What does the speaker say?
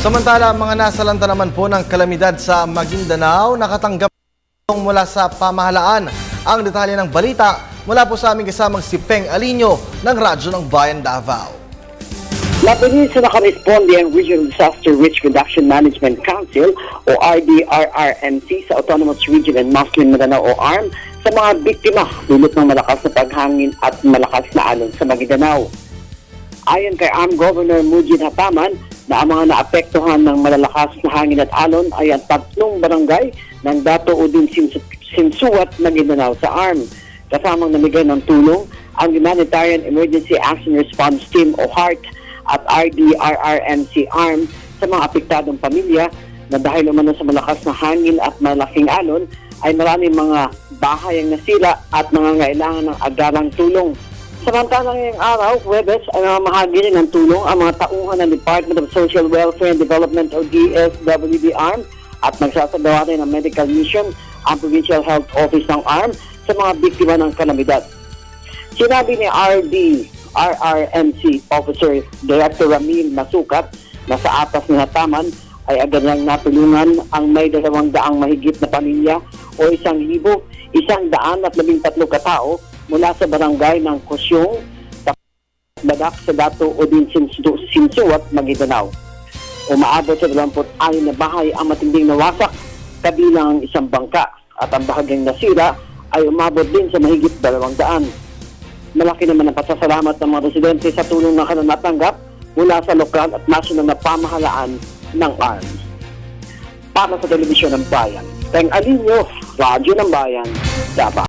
Samantala, mga nasalanta naman po ng kalamidad sa Maguindanao, nakatanggap mula sa pamahalaan. Ang detalye ng balita mula po sa aming kasamang si Peng Alinio ng Radyo ng Bayan Davao. Labanin sa nakaresponde ang Regional Disaster Risk Reduction Management Council o RDRRMC sa Autonomous Region and Muslim Mindanao o ARM sa mga biktima dulot ng malakas na paghangin at malakas na alon sa Maguindanao. Ayon kay ARM Governor Mujin Hataman, na ang mga naapektuhan ng malalakas na hangin at alon ay ang 3 barangay ng Dato Udin Sinsuat, Maguindanao sa ARM. Kasamang namigay ng tulong ang Humanitarian Emergency Action Response Team o HEART at RDRRMC ARM sa mga apektadong pamilya na dahil umano sa malakas na hangin at malaking alon ay maraming mga bahay ang nasira at nangangailangan ng agarang tulong. Samantalang ngayong araw, Huwebes, ay mamahagi rin ng tulong ang mga tauhan ng Department of Social Welfare and Development o DSWD ARM at nagsasagawa rin ng medical mission ang Provincial Health Office ng ARM sa mga biktima ng kalamidad. Sinabi ni RDRRMC Officer Director Ramil Masukat na sa atas ni Hataman ay agad niyang natulungan ang may 200 mahigit na pamilya o 1,113 katao mula sa barangay ng Kusyong, Badak sa Dato Udin Sinsuat, Maguindanao. Umaabot sa 26 na bahay ang matinding nawasak, kabilang ang isang bangka, at ang bahagyang nasira ay umabot din sa mahigit 200. Malaki naman ang pasasalamat ng mga residente sa tulong na kanilang natanggap mula sa lokal at nasyonal na pamahalaan ng ARM. Para sa Telebisyon ng Bayan, Peng Alinio, Radyo ng Bayan, Davao.